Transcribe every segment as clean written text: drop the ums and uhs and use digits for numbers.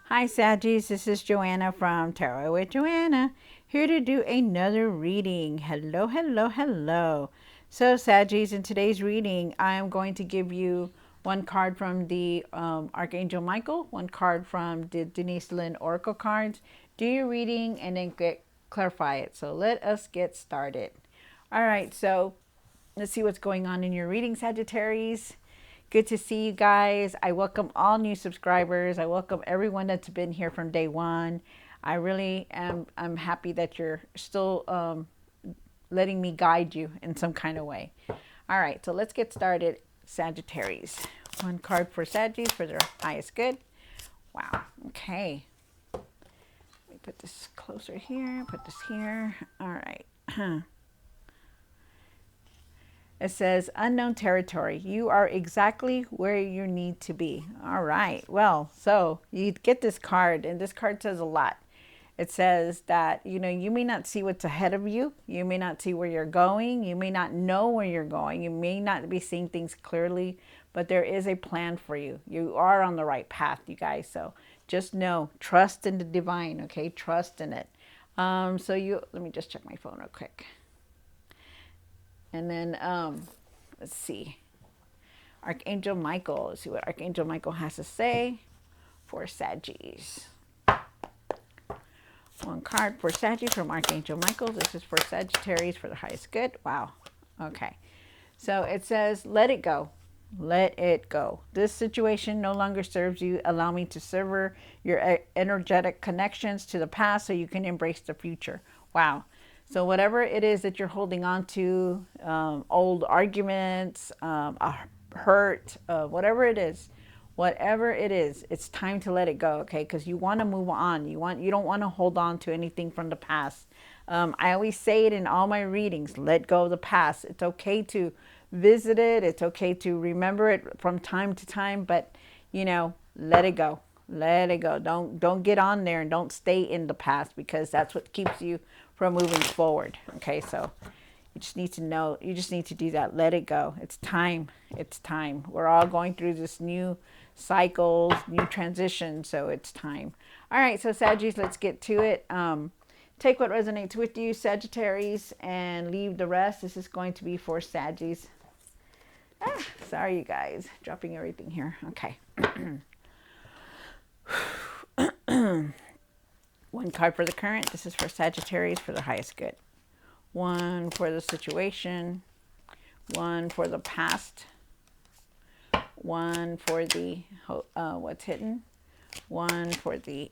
Hi Saggies, this is Joanna from Tarot with Joanna, here to do another reading. Hello, hello, hello. So Saggies, in today's reading, I am going to give you one card from the Archangel Michael, one card from the Denise Lynn Oracle cards. Do your reading and then clarify it. So let us get started. All right, so let's see what's going on in your reading, Sagittarius. Good to see you guys. I welcome all new subscribers. I welcome everyone that's been here from day one. I really am I'm happy that you're still letting me guide you in some kind of way. All right, so let's get started, Sagittarius. One card for Sagittarius for their highest good. Wow. Okay. Let me put this closer here. Put this here. All right. It says, unknown territory. You are exactly where you need to be. All right. Well, so you get this card, and this card says a lot. It says that, you may not see what's ahead of you. You may not see where you're going. You may not know where you're going. You may not be seeing things clearly, but there is a plan for you. You are on the right path, you guys. So just know, trust in the divine, okay? Trust in it. Let me just check my phone real quick. And then, let's see. Archangel Michael. Let's see what Archangel Michael has to say for Saggies. One card for Sagittarius from Archangel Michael. This is for Sagittarius for the highest good. Wow. Okay. So it says, let it go. Let it go. This situation no longer serves you. Allow me to sever your energetic connections to the past so you can embrace the future. Wow. So whatever it is that you're holding on to, old arguments, a hurt, whatever it is, it's time to let it go, okay? Because you want to move on. You don't want to hold on to anything from the past. I always say it in all my readings: let go of the past. It's okay to visit it. It's okay to remember it from time to time, but let it go. Let it go. Don't get on there and don't stay in the past, because that's what keeps you from moving forward. Okay, so you just need to know, you just need to do that. Let it go. It's time. It's time. We're all going through this new cycles, new transition, so it's time. All right, so Sagittarius, let's get to it. Take what resonates with you, Sagittarius, and leave the rest. This is going to be for Sagittarius. Sorry, you guys. Dropping everything here. Okay. One card for the current. This is for Sagittarius for the highest good. One for the situation. One for the past. One for the what's hidden. One for the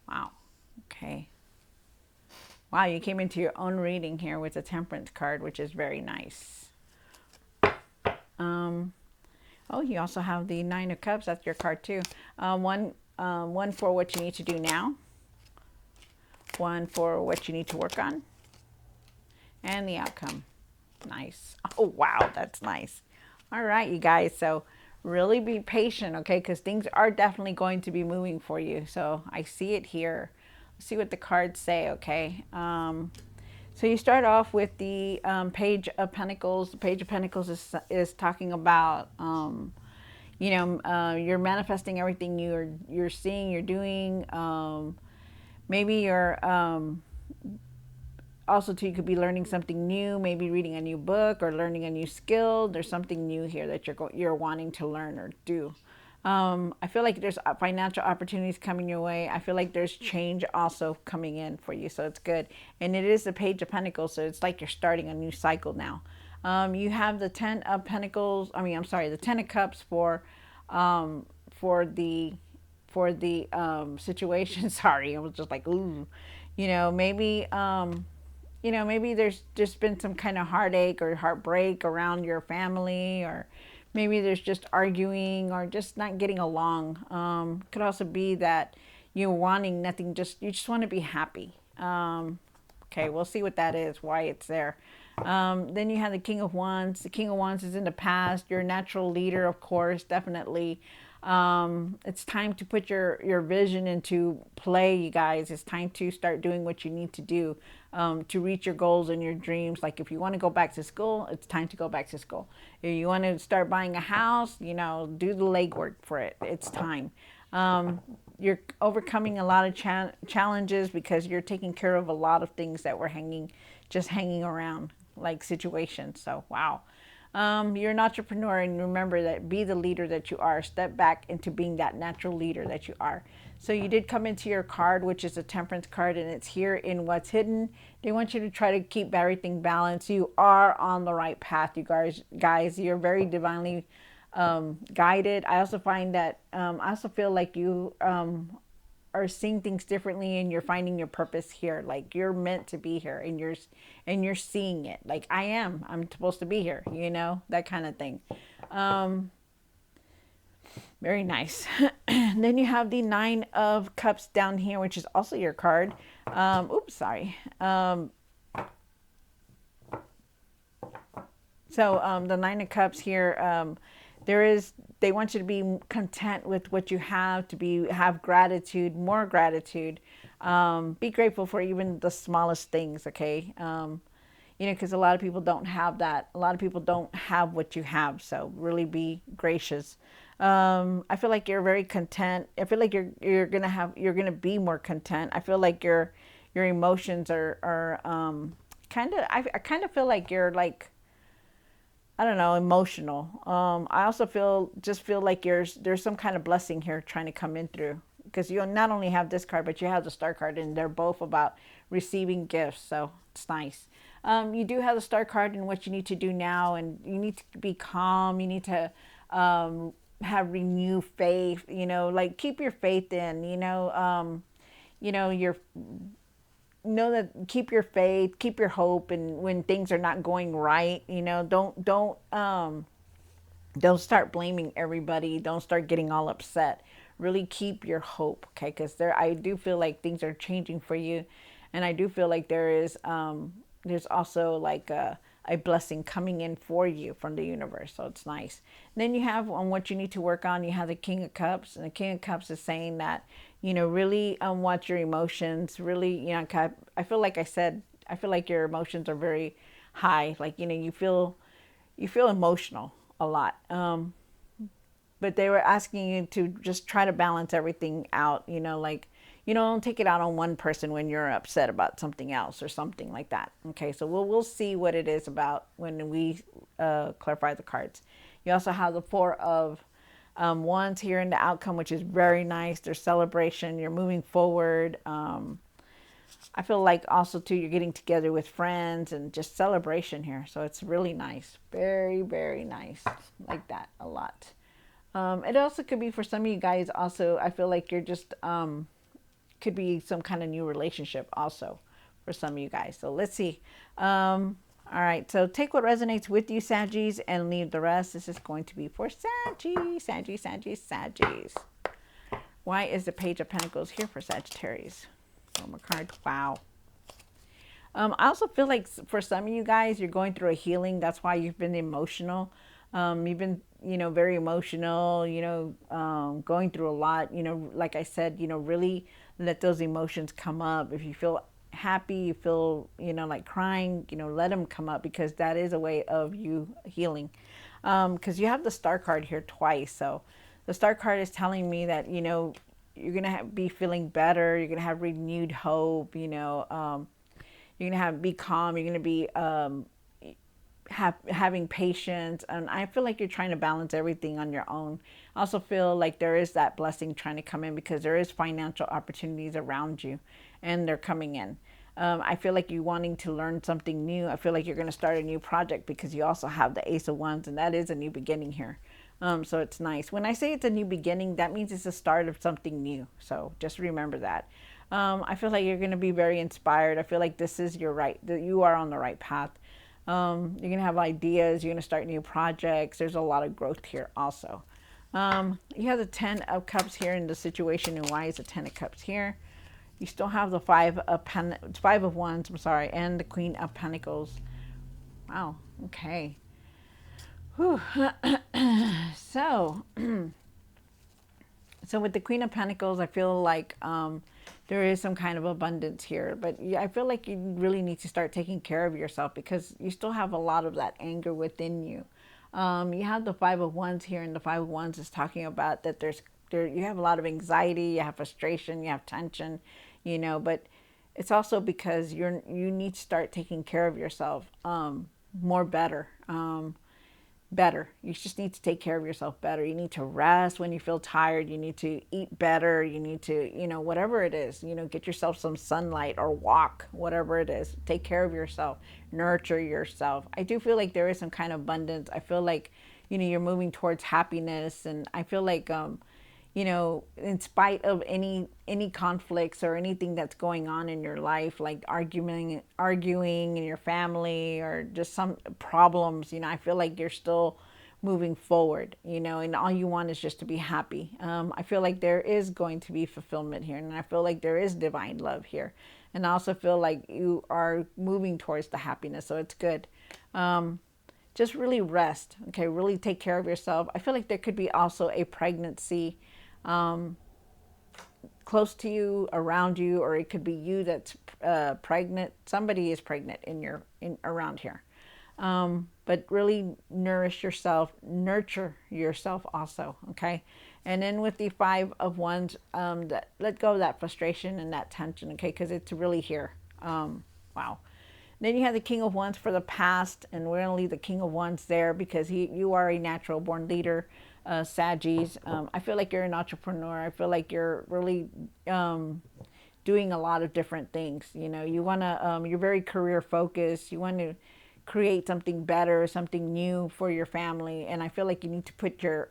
wow. Okay. Wow, you came into your own reading here with the Temperance card, which is very nice. Oh, you also have the Nine of Cups. That's your card too. One for what you need to do now. One for what you need to work on. And the outcome. Nice. Oh, wow, that's nice. All right, you guys. So really be patient, okay? Because things are definitely going to be moving for you. So I see it here. Let's see what the cards say, okay? So you start off with the Page of Pentacles. The Page of Pentacles is talking about, you're manifesting everything you're seeing, you're doing. Maybe you're also too, you could be learning something new, maybe reading a new book or learning a new skill. There's something new here that you're wanting to learn or do. I feel like there's financial opportunities coming your way. I feel like there's change also coming in for you, so it's good. And it is the Page of Pentacles, so it's like you're starting a new cycle now. You have the Ten of Pentacles. The Ten of Cups for the situation. Sorry, I was just like, ooh, maybe maybe there's just been some kind of heartache or heartbreak around your family, or maybe there's just arguing or just not getting along. Could also be that you're wanting nothing, you just want to be happy. Okay, we'll see what that is, why it's there. Then you have the King of Wands. The King of Wands is in the past. You're a natural leader, of course, definitely. It's time to put your vision into play, you guys. It's time to start doing what you need to do to reach your goals and your dreams. Like if you want to go back to school, it's time to go back to school. If you want to start buying a house, do the legwork for it. It's time. You're overcoming a lot of challenges because you're taking care of a lot of things that were just hanging around, like situations. So, wow. You're an entrepreneur, and remember that be the leader that you are. Step back into being that natural leader that you are. So you did come into your card, which is a temperance card, and it's here in what's hidden. They want you to try to keep everything balanced. You are on the right path, you guys. You're very divinely guided. I also find that I also feel like you are seeing things differently, and you're finding your purpose here. Like you're meant to be here, and you're seeing it. Like I'm supposed to be here, that kind of thing. Very nice. Then you have the Nine of Cups down here, which is also your card. Oops, sorry. So the Nine of Cups here, they want you to be content with what you have, have gratitude, more gratitude. Be grateful for even the smallest things, okay? Because a lot of people don't have that. A lot of people don't have what you have, so really be gracious. I feel like you're very content. I feel like you're gonna be more content. I feel like your emotions are kind of. I kind of feel like you're like, I don't know, emotional. I also feel like there's some kind of blessing here trying to come in through, because you not only have this card, but you have the Star card, and they're both about receiving gifts. So it's nice. You do have the Star card and what you need to do now, and you need to be calm. You need to have renewed faith. Like keep your faith in. Your know that keep your faith, keep your hope, and when things are not going right, don't start blaming everybody. Don't start getting all upset. Really keep your hope, okay? Because I do feel like things are changing for you, and I do feel like there's also like a blessing coming in for you from the universe. So it's nice. And then you have on what you need to work on. You have the King of Cups, and the King of Cups is saying that really watch your emotions. Really, I feel like I said, I feel like your emotions are very high. Like you feel emotional a lot. But they were asking you to just try to balance everything out, like, don't take it out on one person when you're upset about something else or something like that. Okay, so we'll see what it is about when we clarify the cards. You also have the Four of Wands here in the outcome, which is very nice. There's celebration. You're moving forward. I feel like also too you're getting together with friends and just celebration here. So it's really nice. Very, very nice. Like that a lot. It also could be for some of you guys also, I feel like you're just, could be some kind of new relationship also for some of you guys. So let's see. All right. So take what resonates with you, Saggies, and leave the rest. This is going to be for Saggies. Why is the Page of Pentacles here for Sagittarius? One more card. Wow. I also feel like for some of you guys, you're going through a healing. That's why you've been emotional. You've been, very emotional, going through a lot, like I said, really let those emotions come up. If you feel happy, you feel, like crying, let them come up, because that is a way of you healing. Because you have the Star card here twice. So the Star card is telling me that, you're going to be feeling better. You're going to have renewed hope, you're going to be calm. You're going to be having patience, and I feel like you're trying to balance everything on your own. I also feel like there is that blessing trying to come in, because there is financial opportunities around you, and they're coming in. I feel like you wanting to learn something new. I feel like you're going to start a new project, because you also have the Ace of Wands, and that is a new beginning here. So it's nice. When I say it's a new beginning, that means it's the start of something new. So just remember that. I feel like you're going to be very inspired. I feel like this is that you are on the right path. You're going to have ideas. You're going to start new projects. There's a lot of growth here also. You have the Ten of Cups here in the situation. And why is the Ten of Cups here? You still have the Five of Wands, I'm sorry, and the Queen of Pentacles. Wow. Okay. Whew. So, So with the Queen of Pentacles, I feel like there is some kind of abundance here. But yeah, I feel like you really need to start taking care of yourself because you still have a lot of that anger within you. You have the Five of Wands here, and the Five of Wands is talking about that you have a lot of anxiety, you have frustration, you have tension, but it's also because you need to start taking care of yourself more better. Better. You just need to take care of yourself better. You need to rest when you feel tired. You need to eat better. You need to, whatever it is, get yourself some sunlight or walk, whatever it is. Take care of yourself, nurture yourself. I do feel like there is some kind of abundance. I feel like, you're moving towards happiness. And I feel like, in spite of any conflicts or anything that's going on in your life, like arguing in your family or just some problems, I feel like you're still moving forward, and all you want is just to be happy. I feel like there is going to be fulfillment here, and I feel like there is divine love here, and I also feel like you are moving towards the happiness, so it's good. Just really rest, okay? Really take care of yourself. I feel like there could be also a pregnancy close to you, around you, or it could be you that's pregnant. Somebody is pregnant in around here. But really nourish yourself, nurture yourself also, okay? And then with the Five of Wands, let go of that frustration and that tension, okay? Because it's really here. Wow. Then you have the King of Wands for the past, and we're going to leave the King of Wands there because you are a natural born leader, Saggies. I feel like you're an entrepreneur. I feel like you're really doing a lot of different things. You're very career focused. You want to create something better, something new for your family, and I feel like you need to put your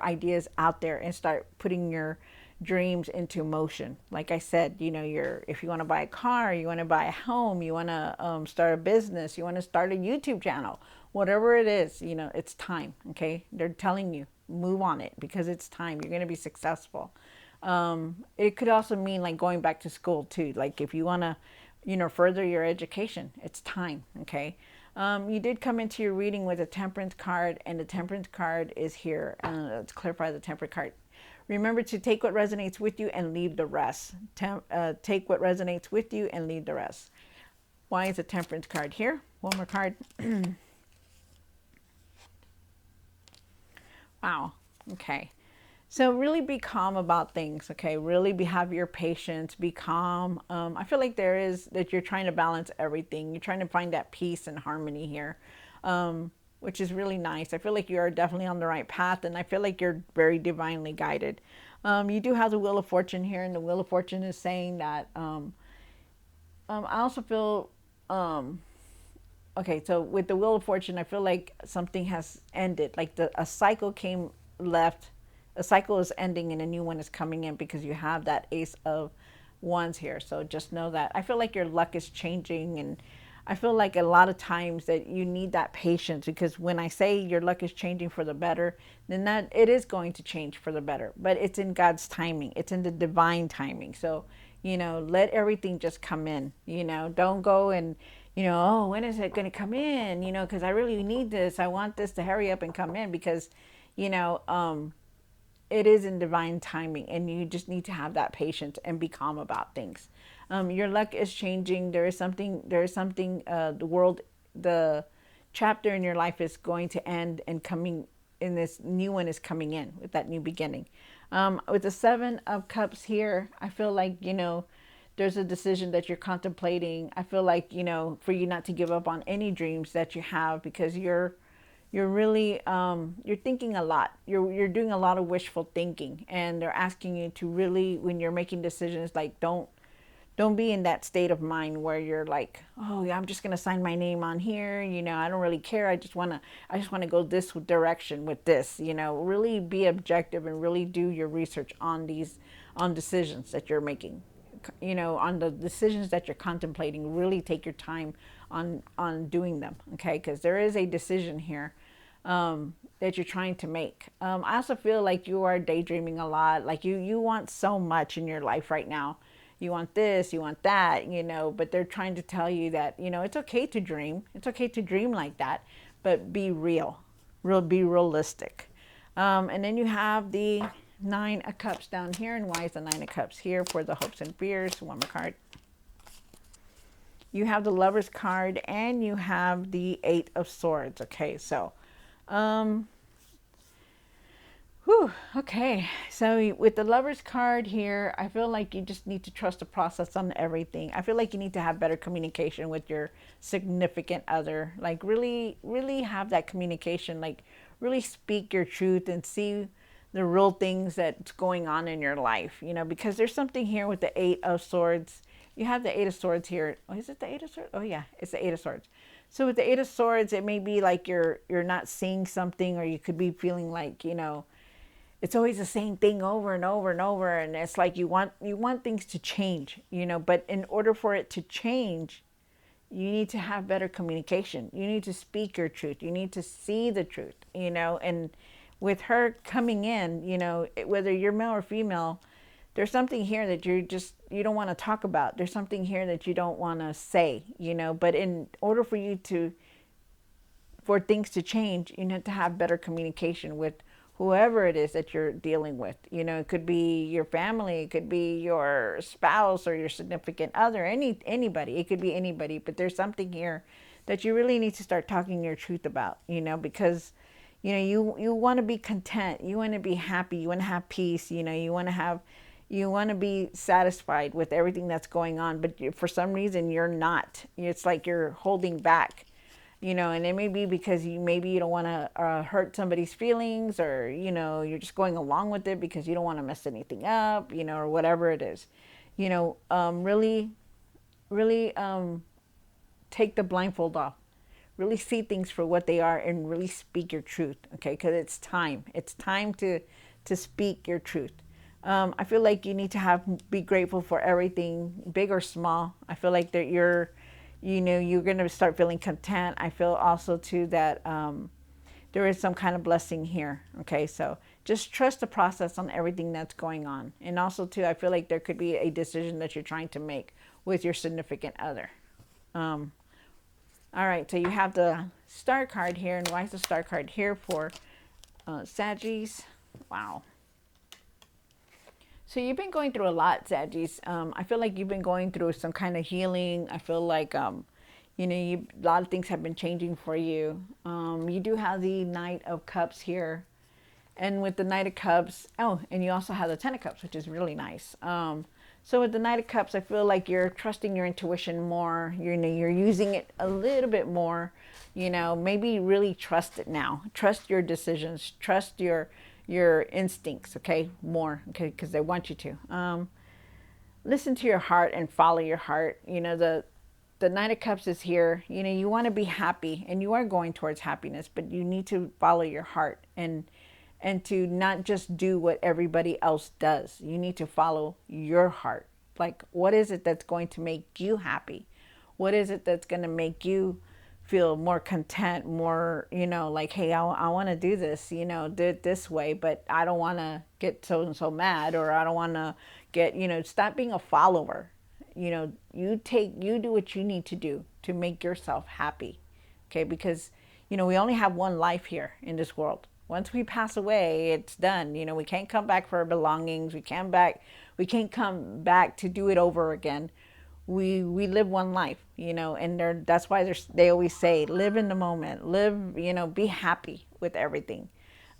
ideas out there and start putting your dreams into motion. Like I said, if you want to buy a car, you want to buy a home, you want to start a business, you want to start a YouTube channel, whatever it is, it's time. Okay, they're telling you move on it because it's time. You're going to be successful. It could also mean like going back to school too. Like if you want to further your education, it's time. Okay. You did come into your reading with a Temperance card, and the Temperance card is here. Let's clarify the Temperance card. Remember to take what resonates with you and leave the rest. Take what resonates with you and leave the rest. Why is the Temperance card here? One more card. Wow. Okay. So really be calm about things, okay? Really have your patience, be calm. I feel like that you're trying to balance everything. You're trying to find that peace and harmony here, which is really nice. I feel like you are definitely on the right path, and I feel like you're very divinely guided. You do have the Wheel of Fortune here, and the Wheel of Fortune is saying that, I also feel, okay, so with the Wheel of Fortune, I feel like something has ended, like a cycle left. A cycle is ending and a new one is coming in because you have that Ace of Wands here. So just know that. I feel like your luck is changing, and I feel like a lot of times that you need that patience, because when I say your luck is changing for the better, then that it is going to change for the better, but it's in God's timing. It's in the divine timing. So, let everything just come in, don't go and, oh, when is it going to come in? Because I really need this. I want this to hurry up and come in because, it is in divine timing, and you just need to have that patience and be calm about things. Your luck is changing. There is something, the chapter in your life is going to end, and coming in, this new one is coming in with that new beginning. With the Seven of Cups here, I feel like, there's a decision that you're contemplating. I feel like, for you not to give up on any dreams that you have, because you're really you're thinking a lot. You're doing a lot of wishful thinking, and they're asking you to really, when you're making decisions, like don't be in that state of mind where you're like, oh yeah, I'm just gonna sign my name on here. I don't really care. I just wanna go this direction with this. Really be objective and really do your research on decisions that you're making. On the decisions that you're contemplating. Really take your time on doing them. Okay, because there is a decision here that you're trying to make. I also feel like you are daydreaming a lot. Like you want so much in your life right now. You want this, you want that, but they're trying to tell you that, it's okay to dream. It's okay to dream like that, but be be realistic. And then you have the Nine of Cups down here, and why is the Nine of Cups here for the hopes and fears? One more card. You have the Lover's card, and you have the Eight of Swords. Okay, so, okay. So with the Lover's card here, I feel like you just need to trust the process on everything. I feel like you need to have better communication with your significant other. Like really, really have that communication. Like really speak your truth and see the real things that's going on in your life, you know, because there's something here with the Eight of Swords. You have the Eight of Swords here. Oh, is it the Eight of Swords? Oh yeah, it's the Eight of Swords. So with the Eight of Swords, it may be like you're not seeing something, or you could be feeling like, you know, it's always the same thing over and over and over, and it's like you want things to change, you know, but in order for it to change, you need to have better communication. You need to speak your truth. You need to see the truth, you know. And with her coming in, you know, whether you're male or female, there's something here that you don't want to talk about. There's something here that you don't want to say, you know. But in order for you to, for things to change, you need to have better communication with whoever it is that you're dealing with. You know, it could be your family, it could be your spouse or your significant other, anybody. It could be anybody, but there's something here that you really need to start talking your truth about, you know, because you know, you want to be content, you want to be happy, you want to have peace, you know, you want to be satisfied with everything that's going on, but for some reason you're not. It's like you're holding back, you know, and it may be because maybe you don't want to hurt somebody's feelings, or you know, you're just going along with it because you don't want to mess anything up, you know, or whatever it is, you know. Really take the blindfold off, really see things for what they are, and really speak your truth, okay? Because it's time to speak your truth. I feel like you need to be grateful for everything, big or small. I feel like that you know, you're going to start feeling content. I feel also too that there is some kind of blessing here, okay? So just trust the process on everything that's going on. And also too, I feel like there could be a decision that you're trying to make with your significant other. All right, so you have the Star card here, and why is the Star card here for Saggies? Wow. So you've been going through a lot, Saggies. I feel like you've been going through some kind of healing. I feel like, you know, a lot of things have been changing for you. You do have the Knight of Cups here. And with the Knight of Cups, oh, and you also have the Ten of Cups, which is really nice. So with the Knight of Cups, I feel like you're trusting your intuition more. You know, you're using it a little bit more. You know, maybe really trust it now. Trust your decisions. Trust your instincts. Okay, more. Okay, because they want you to. Listen to your heart and follow your heart. You know, the Knight of Cups is here. You know, you want to be happy, and you are going towards happiness, but you need to follow your heart and to not just do what everybody else does. You need to follow your heart. Like, what is it that's going to make you happy? What is it that's going to make you feel more content, more, you know, like, hey, I want to do this, you know, do it this way, but I don't want to get so and so mad, or I don't want to get, you know, stop being a follower. You know, you do what you need to do to make yourself happy. Okay, because, you know, we only have one life here in this world. Once we pass away, it's done. You know, we can't come back for our belongings. We can't come back to do it over again. We live one life, you know, and that's why they always say, live in the moment, live, you know, be happy with everything.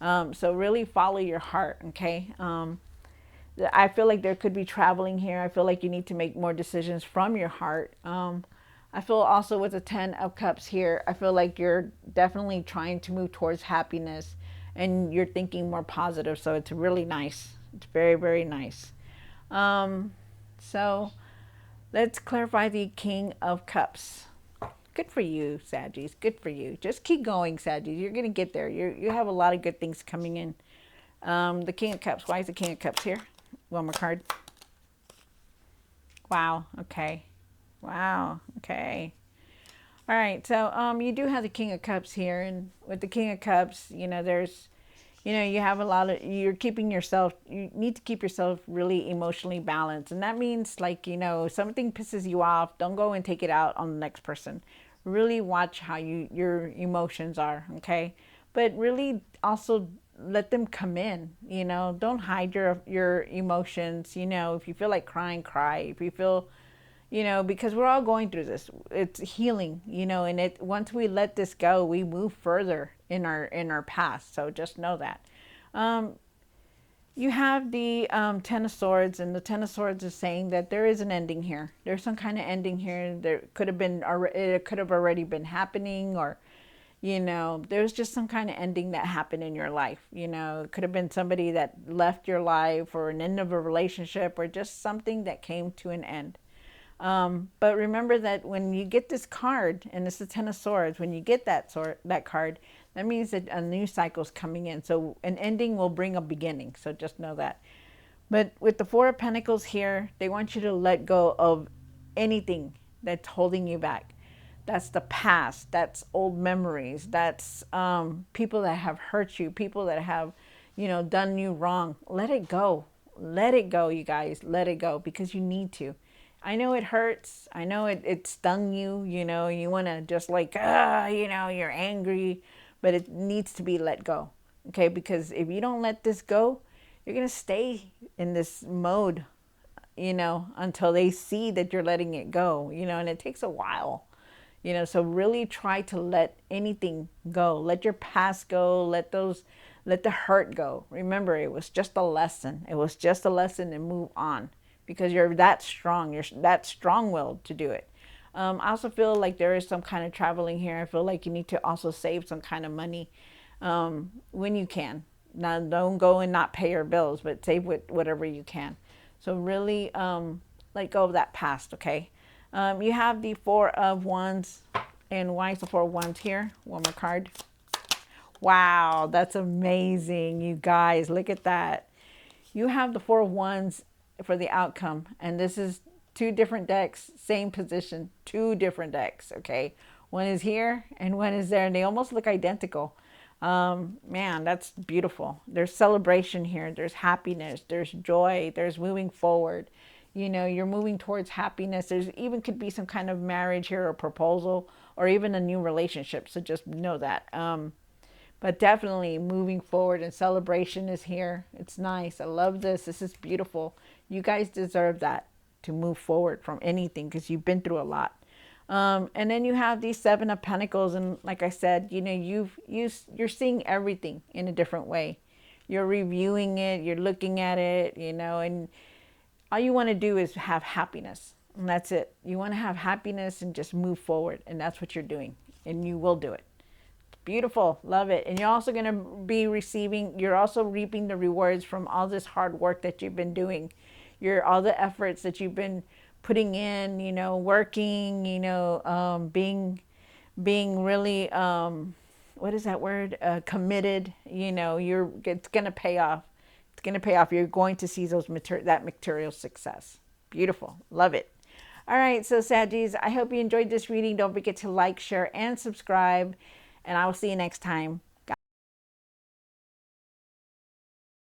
So really follow your heart, okay? I feel like there could be traveling here. I feel like you need to make more decisions from your heart. I feel also with the Ten of Cups here, I feel like you're definitely trying to move towards happiness, and you're thinking more positive. So it's really nice. It's very, very nice. So let's clarify the King of Cups. Good for you, Saggies. Good for you. Just keep going, Saggies. You're going to get there. You have a lot of good things coming in. The King of Cups. Why is the King of Cups here? One more card. Wow. Okay. Wow. Okay. All right. So you do have the King of Cups here, and with the King of Cups, you know, you have a lot of, you need to keep yourself really emotionally balanced. And that means, like, you know, something pisses you off, don't go and take it out on the next person. Really watch how your emotions are, okay? But really also let them come in. Don't hide your emotions. If you feel like crying, cry. If you feel, because we're all going through this. It's healing, and once we let this go, we move further in our past. So just know that. Um, you have the Ten of Swords, and the Ten of Swords is saying that there is an ending here. There's some kind of ending here. There could have been, it could have already been happening, or there's just some kind of ending that happened in your life. It could have been somebody that left your life, or an end of a relationship, or just something that came to an end. But remember that when you get this card, and it's the Ten of Swords, when you get that card, that means that a new cycle is coming in. So an ending will bring a beginning. So just know that. But with the Four of Pentacles here, they want you to let go of anything that's holding you back. That's the past. That's old memories. That's people that have hurt you, people that have, done you wrong. Let it go. Let it go, you guys. Let it go, because you need to. I know it hurts. I know it stung you. You want to just like, you're angry, but it needs to be let go. Okay, because if you don't let this go, you're going to stay in this mode, until they see that you're letting it go, and it takes a while. So really try to let anything go. Let your past go. Let the hurt go. Remember, it was just a lesson. It was just a lesson, and move on, because you're that strong. You're that strong-willed to do it. I also feel like there is some kind of traveling here. I feel like you need to also save some kind of money when you can. Now, don't go and not pay your bills, but save whatever you can. So really let go of that past, okay? You have the Four of Wands. And why is the Four of Wands here? One more card. Wow, that's amazing, you guys. Look at that. You have the Four of Wands for the outcome. And this is two different decks, same position, two different decks, okay? One is here and one is there, and they almost look identical. Man, that's beautiful. There's celebration here. There's happiness. There's joy. There's moving forward. You're moving towards happiness. There's even could be some kind of marriage here, or proposal, or even a new relationship. So just know that. But definitely moving forward, and celebration is here. It's nice. I love this. This is beautiful. You guys deserve that, to move forward from anything, because you've been through a lot. And then you have these Seven of Pentacles, and like I said, you're seeing everything in a different way. You're reviewing it, you're looking at it, and all you want to do is have happiness, and that's it. You want to have happiness and just move forward, and that's what you're doing, and you will do it. Beautiful, love it. And you're also going to be you're also reaping the rewards from all this hard work that you've been doing. All the efforts that you've been putting in, working, being really, what is that word? Committed, it's going to pay off. It's going to pay off. You're going to see that material success. Beautiful. Love it. All right. So Saggies, I hope you enjoyed this reading. Don't forget to like, share, and subscribe. And I will see you next time.